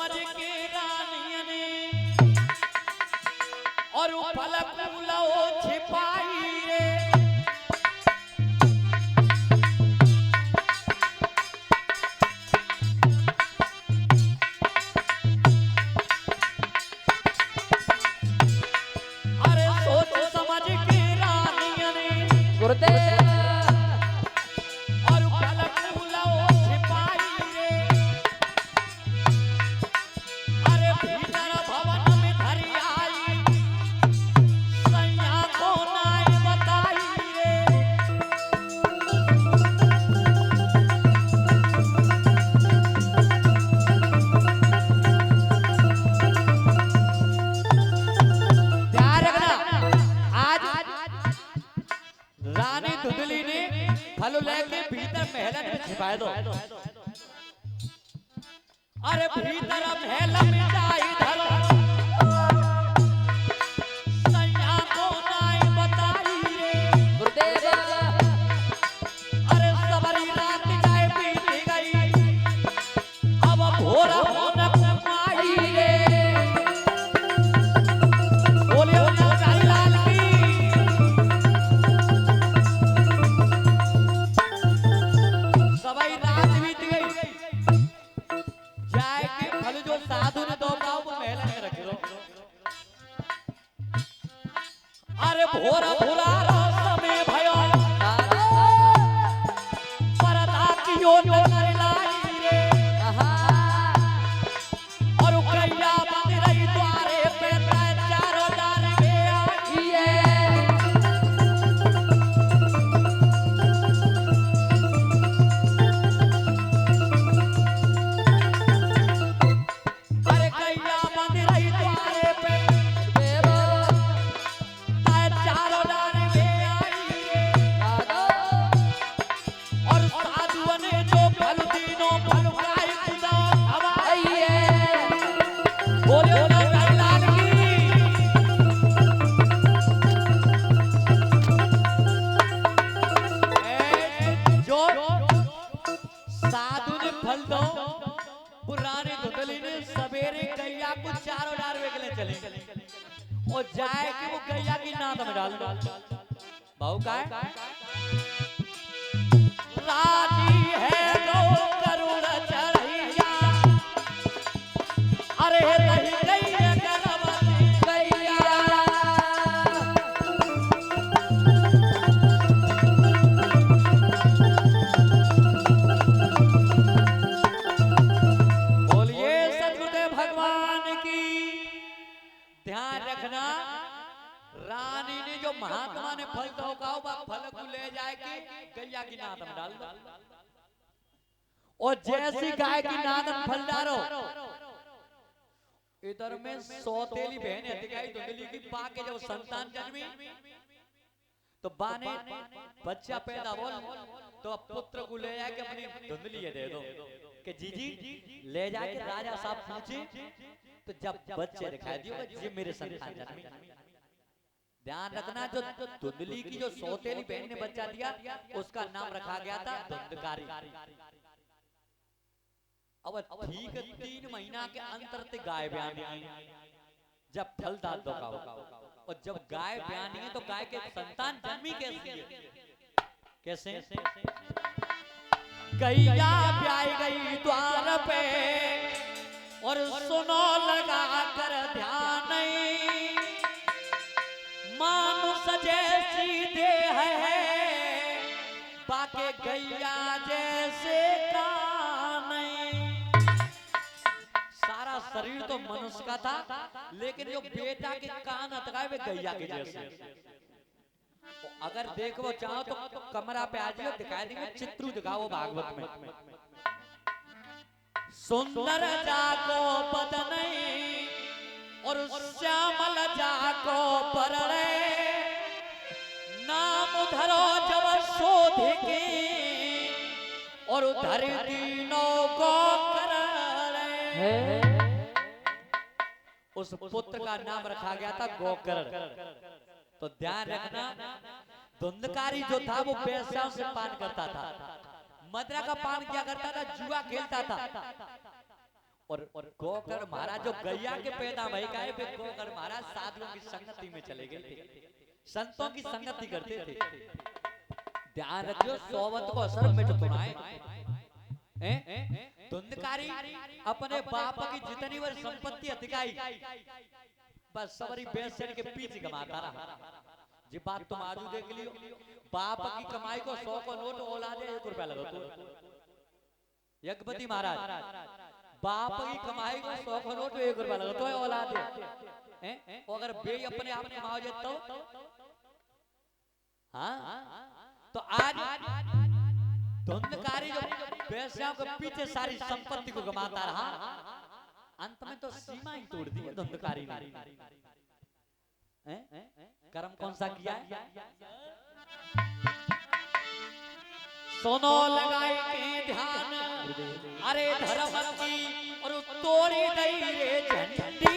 समझ के रानिया ने और पलक लो छिपाई रे। अरे सोच समझ के रानिया ने गुरुदेव और पलक लो छिपाई रे। अरे भीतर भवन में धरी आई सैया को नाई बताई रे। ध्यान रखना, आज रानी धुंधली ने फल लेके भीतर महल में छिपाए दो। अरे भीतर महल में जाई धरो सैया को नाई बताई रे। गुरुदेव अरे सबरी रात जाए बीत गई अब भोर होने कुमाई रे। बोलियो ना प्यारी लाल की। सबरी रात बीत गई जाए के फल जो साधु ने दो गाँव को महल में रख दो। अरे भोर भुला समय भयो परदा कियो नजर लाई रे। और कैया बंद रही द्वारे पे चारों डाल में आई है। अरे कैया बंद रही द्वारे पे चारों डाल में आई है। और साधुओं ने जो फल तीनों फल खाए खुदा हवाई है। बोलो ना प्यारी लाल की। जो साधु ने फल दो पुरानी धुंधली ने सवेरे गैया को चारों डाल में चले और जाए कि वो गैया की नाद में डाल दो। भाऊ का है राजी है गौ करुण चढ़ैया। अरे रही गई है गर्भवती गैया। बोलिए सद्गुरुदेव भगवान की। ध्यान रखना, रानी ने जो महात्मा ने फल धोखाओ फल को ले जाए के गैया की नाद में डाल दो। और जैसी गाय की नाद में फल डालो इधर में सौतेली बहन दिखाई धुंधली की बा के जब संतान जन्मी तो बा ने बच्चा पैदा हो तो अब पुत्र को ले जाके अपनी धुंधली दे दो कि जीजी ले जाके राजा साहब पूछे तो जब बच्चे दिखाई दियो ये मेरे संतान जन्मी। ध्यान रखना, जो धुंधली की जो सौतेली बहन ने बच्चा दिया उसका नाम रखा गया था धुंधकारी। अब ठीक 3 महीना के अंतर से गाय ब्यानी जब फल डाल दो और जब गाय ब्यानी है तो गाय के संतान जन्मी कैसी है? कैसे? गैया ब्याई गई द्वार पे और सुनो लगा कर ध्यान मानुष जैसी देह है बाके गैया जैसे कान। सारा शरीर तो मनुष्य का था लेकिन जो बेटा के कान अटकाए वे गैया के जैसे। अगर देखो चाहो तो कमरा पे आ जाओ दिखाई देंगे चित्र दिखाओ भागवत में। सुंदर जाको बदन और श्यामल जाको परड़े नाम धरो जब शोधिकी और धरती नो को कर उस पुत्र का नाम रखा गया था गोकर्ण। तो ध्यान रखना, धुंधकारी जो था वो पैसा से पान करता था, मदरा का पान क्या करता था, जुआ खेलता था और गोकर महाराज जो गैया के पैदा भाई का है, गोकर महाराज साधुओं की संगति में चले गए थे, संतों की संगति करते थे। ध्यान रखियो, सोवत को असर मिट तुनाए। धुंधकारी अपने बाप की जितनी बड़ी संपत्ति अधिकाई, बस सवरी बेचने के पीछे कमाता रहा। जी बात तुम आजू देख लियो, बाप की कमाई को 100 को नोट औलादे 1 रुपया लगा तो यज्ञपति महाराज, बाप की कमाई को 100 को नोट 1 रुपया लगा तो औलादे, अगर बे अपने आप कमाओ जे तो हाँ। तो आज धुंधकारी जो पैसों के पीछे सारी संपत्ति को गमाता रहा, अंत में तो सीमा ही तोड़ दी है धुंधकारी ने। कर्म कौन सा किया है? सुनो लगाए के ध्यान, अरे धर्म की और तोड़ी दई रे झंडी।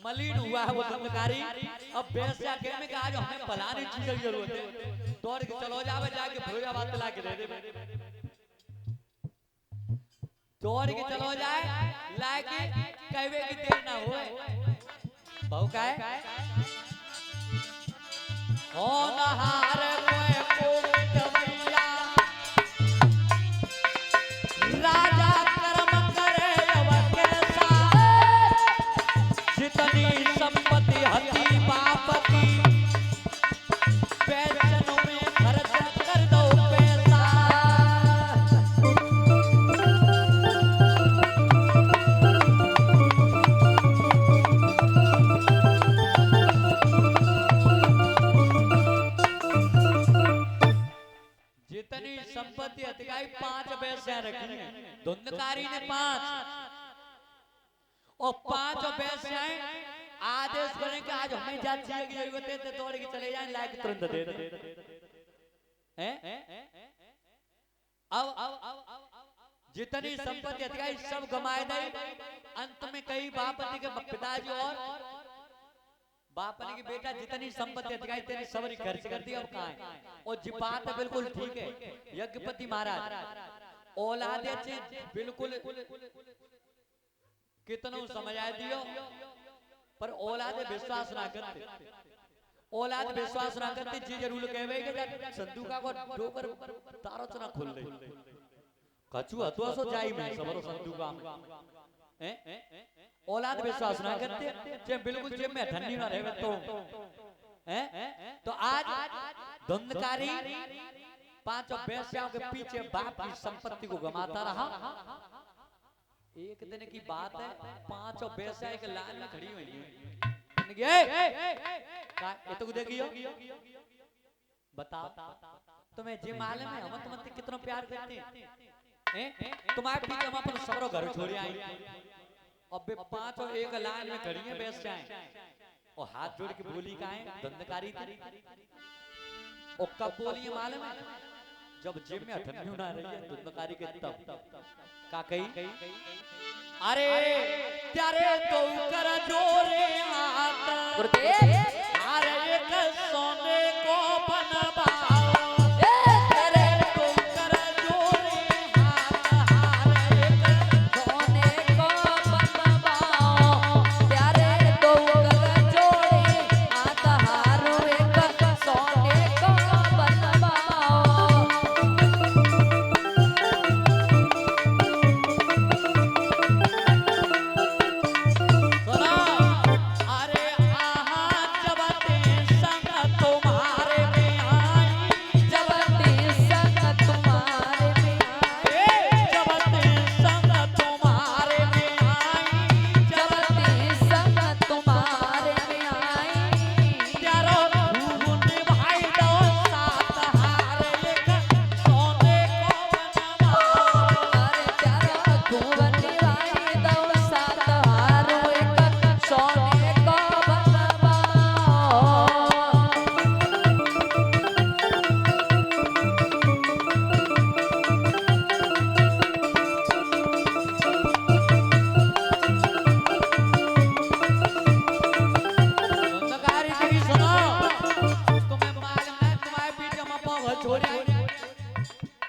मलिन हुआ है वो धुंधकारी। अब बेस्या के में आज हमें फलानी चीज की जरूरत है, दौड़ के चलो जावे जाके फिरोजाबाद ला के दे दे, दौड़ के चलो जाए लाके कहवे की देर ना होए। बहु का है होनहार कोई कोविदमिया राजा कर्म करे अब कैसा, जितनी संपत्ति हती बाप की पैसों में खर्च कर दो पैसा। जितनी संपत्ति अधिकारी 5 पैसे रखी है धुंधकारी ने 5 और 5 पैसे आदेश करें कि आज हमें जांच की जरूरत है तो दौड़ के चले जाएं लायक तुरंत दे दे हैं। अब जितनी संपत्ति अधिकारी सब गमाए दे, अंत में कई बापति के पिताजी और बापने की बेटा जितनी संपत्ति अधिकारी तेरी सबरी खर्च कर दी। अब कहाँ है? और जी बात है बिल्कुल ठीक है, यज्ञपति महाराज औलादे से बिल्कुल कितनों समझाए दियो पर औलादे विश्वास ना करते, औलाद विश्वास ना करते जी जरूर कहवे कि संदूका को ठोकर तारो चना खोल दे कछु हतुआ सो जाई में सबरो संदूका हैं। औलाद विश्वास ना करते जे बिल्कुल जेब में धन्नी ना रहे तो हैं। तो आज धुंधकारी 5 पैसों के पीछे बाप की संपत्ति को गमाता रहा। एक दिन की बात है, 5 पैसे एक लाइन में खड़ी हुई ये तो देखियो बताओ तुम्हें जे मालूम है हम तुमसे कितना प्यार करते हैं। तुम्हारे पीछे हम अपन सबरो घर छोड़ आई अब बे पांच और एक लाइन में खड़ी है बेस जाए और हाथ जोड़ के बोली का है दंडकारी थी और कब बोली है मालूम है जब जेब में अठन्नी ना रही है दंडकारी के तब का कही अरे त्यारे तो कर जोरे हाथ गुरुदेव अरे एक सोने को बनवाओ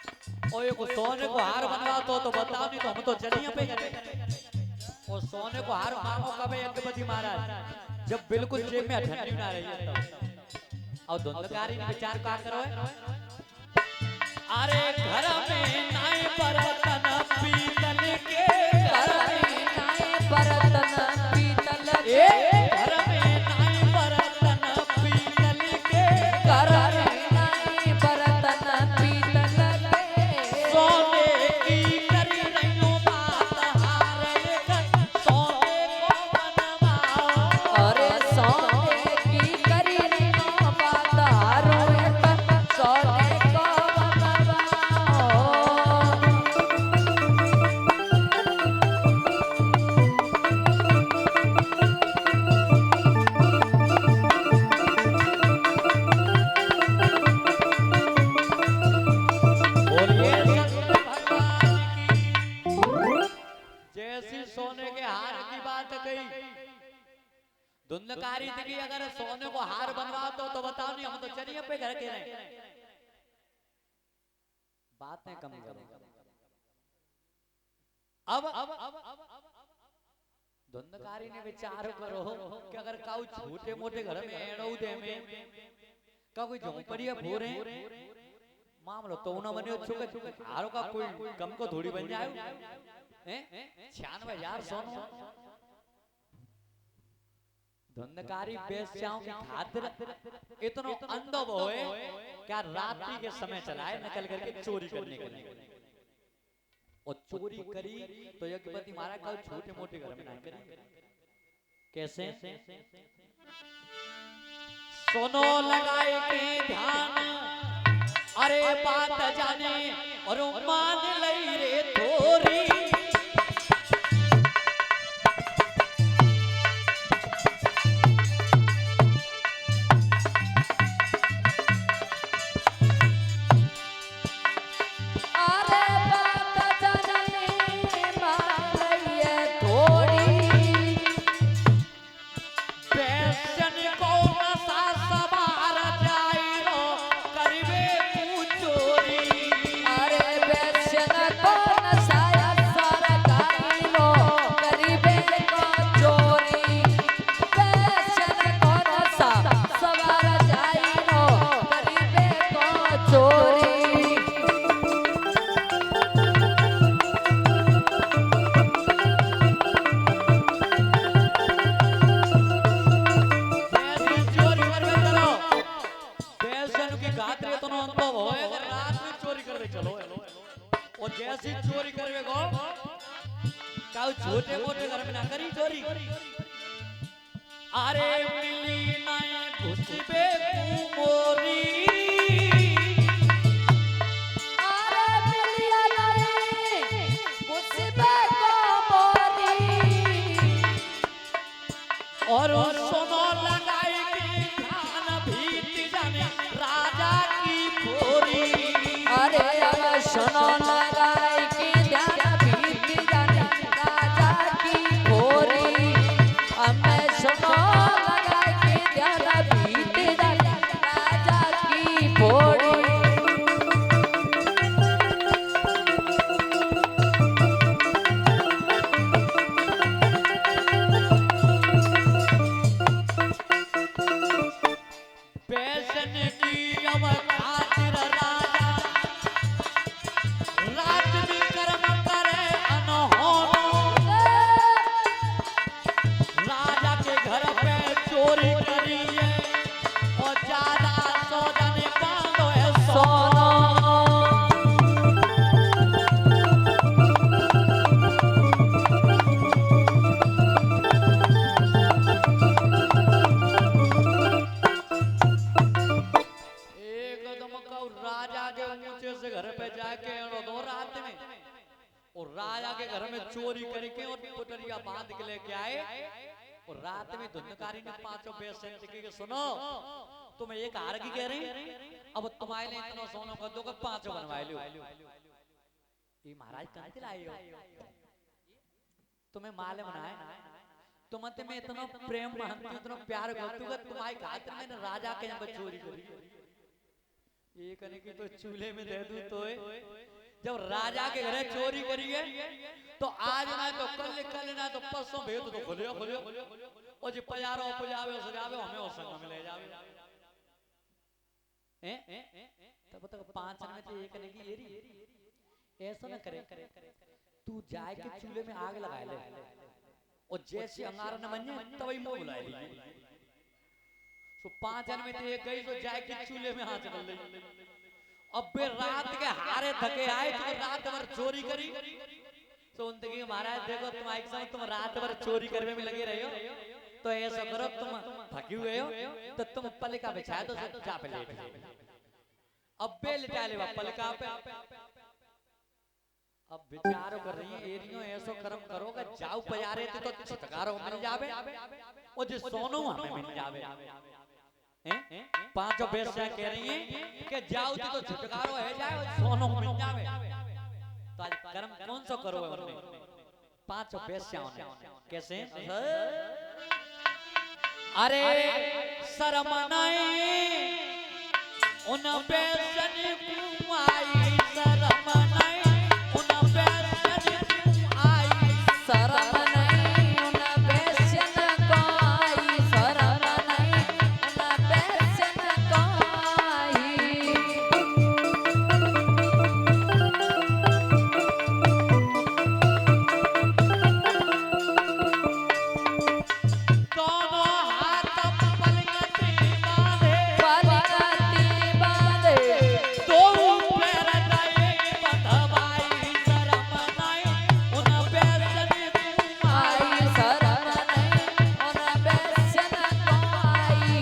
सोने को हार बनवा तो बताओ नहीं तो हम तो चलिए पे और सोने को हार मांगो कब यज्ञपति महाराज जब बिल्कुल जेब में ठंडी ना रही है तब और धुंधकारी ने विचार का करो है अरे घर में नाई बर्तन पीतल के घर में नाई बर्तन पीतल के घर में नाई बर्तन पीतल के घर में नाई बर्तन पीतल के सोने की करी रही बात हारे सोने को बनवाओ अरे सोने की करी रही बात हारो सोने को बनवाओ बोलिए शंकर भगवान की जैसी सोने के हार की बात कही धुंधकारी थी अगर सोने को हार बनवा तो बताओ नहीं हम तो चलिए पे घर के रहे बातें कम करो अब धुंधकारी ने विचार करो कि अगर काउ छोटे मोटे घर में एड़ो दे में का कोई झोंपड़ी है भोरे मामलो तो ना बने छुके हारो का कोई कम को थोड़ी बन जाए हैं 96,000 सोनो धुंधकारी बेस्याओं की खातिर इतना अंधो होए क्या रात्रि के समय चलाए निकल करके चोरी करने के लिए और चोरी करी तो यज्ञपति महाराज कल छोटे मोटे घर में ना करी कैसे सोनो लगाए के ध्यान अरे बात जाने और मान लई रे थोरी जैसी चोरी करवे को काउ छोटे मोटे घर में ना करी चोरी अरे मिली ना घुसबे मोरी अरे मिलिया नहीं घुसबे को मोरी और सुनो लगाई की ध्यान भीत जाने राजा की खोरी। अरे अब सुनो लगाई की ध्यान भीत जाने राजा की खोरी। हमें सुनो लगाई की ध्यान भीत जाने राजा की खोरी। बैसन की अब खातिर राजा रात में कर्म करे अनहोनो। राजा के घर पे चोरी करी है और ज्यादा सो जाने बांधो है सोनो। राजा के ऊंचे से घर पे जाके दो रात में और राजा के घर में चोरी करके और पुटरिया बांध के लेके आए। और रात में धुंधकारी ने पांचों बेसेंट के सुनो तुम एक हार की कह रही अब तुम्हारे लिए इतना सोना कर दो पांचों बनवाए लो। ये महाराज कहते लाए हो तुम्हें मालूम बनाए तुमते में इतना प्रेम महंती इतना प्यार करतूगा तुम्हारी खातिर मैंने राजा के यहाँ चोरी करी। ये करने की तो चूल्हे में दे दूं तो जब राजा के घर चोरी करी है तो आज ना तो कल ना तो परसों भेद तो खोलियो और जो पजारो पुजावे सजावे हमें और संग में ले जावे। तब तक 5 में तो एक नहीं एरी ऐसा ना करे तू जाए के चूल्हे में आग लगा ले और जैसे अंगारा न बन जाए तभी मुंह बुला ली। तो 5 जन में तो एक गई तो जाए के चूल्हे में हाथ चल गई। अब बे रात के हारे थके आए तो रात भर चोरी करी तो उनके की महाराज देखो तुम्हारे संग तुम रात भर चोरी करने में लगे रहे हो तो ऐसा करो तुम थके हुए हो तो तुम पलका बिछा दो जा पे लेट अब बे लिटा ले पलका पे। अब विचार कर रही है एरियो ऐसो कर्म करोगा जाओ पजारे थे तो छटकारो मिल जावे और जिस सोनो हमें मिल जावे। पांचों बेस्या कह रही हैं कि जाओ तो छुटकारो है जाए और सोनो मिल जावे। तो आज कर्म कौन सा करो हमने पांचों बेस्या ने कैसे अरे शर्म नहीं उन बेसन को आई शर्म नहीं उन बेसन को आई शर्म नहीं उन बेसन को आई शर्म नहीं उन बेसन को आई। दोनों हाथ पलकती बांधे पलकती बांधे तो पैर जाए बंधवाई शर्म नहीं उन बेसन को आई शर्म नहीं उन बेसन को आई।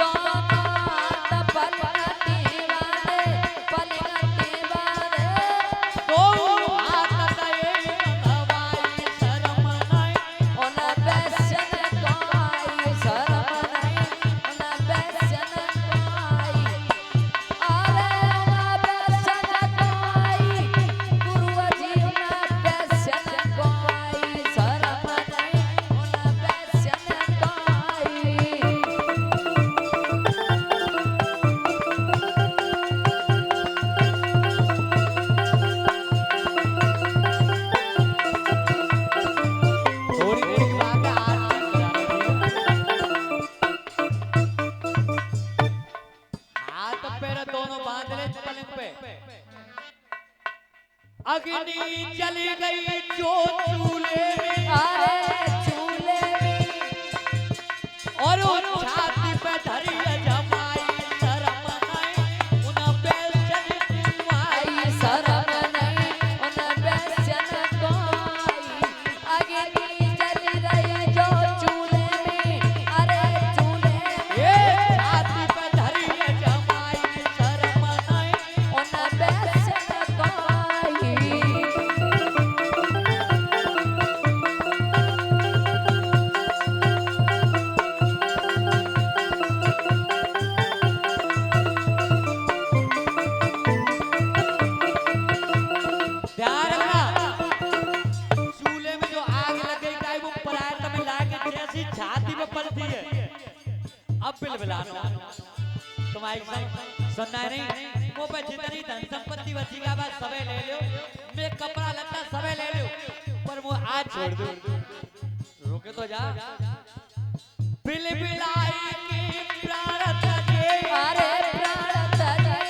दोनों हाथ पलकती बांधे तो हाथ जाए बंधवाई शर्म नहीं उन बेसन को आई शर्म नहीं उन बेसन को आई। अरे उन बेसन को आई गुरु जी उन बेसन को आई शर्म नहीं उन बेसन को आई। थोड़ी थोड़ी बात हाथ पैर दोनों बांध ले पलंग पे। अग्नि जली गई जो चूल्हे में अरे चूल्हे में और उन छाती पे धरी जमाई शर्म नहीं उन बेसन को आई। आई शर्म नहीं उन बेसन को आई। अग्नि जल रही जो चूल्हे में अरे चूल्हे ये में छाती पे धरी जमाई शर्म नहीं उन बेसन को आई। जैसी छाती में पलती है अब बिलबिलाना तुम्हारी सुनना है नहीं मुंह पे जितनी धन संपत्ति बची का बस सबे ले लो मैं कपड़ा लत्ता सबे ले लो पर वो आज छोड़ दो रुके तो जा बिलबिलाई की प्राण तजे अरे प्राण तजे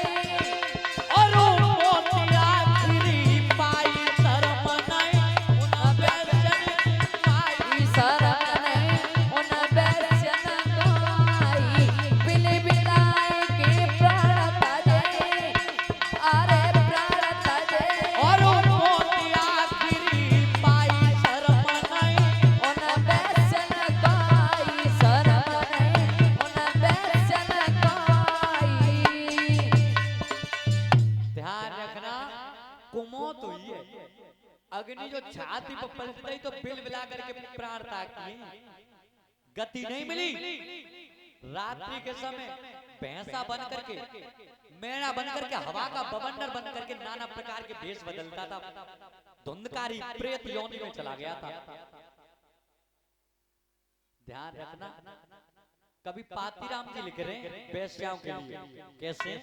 और मोती आखिरी पाई शर्म नहीं उन बेचन पाई शर्म नहीं उन बेचन कोई बिलबिलाई के प्राण तजे अरे प्राण तजे और मोती आखिरी पाई शर्म नहीं उन बेचन कोई शर्म नहीं उन बेचन कोई ध्यान रखना कुमौत हुई है अग्नि जो छाती पर पलट गई तो बिल बिला करके प्राण ताकी गति नहीं मिली रात्रि के समय भैंसा बन करके मेढ़ा बन करके हवा का बवंडर बन करके नाना प्रकार के भेष बदलता था धुंधकारी प्रेत योनि में चला गया था ध्यान रखना कभी पातीराम जी लिख रहे हैं वैश्याओं के लिए कैसे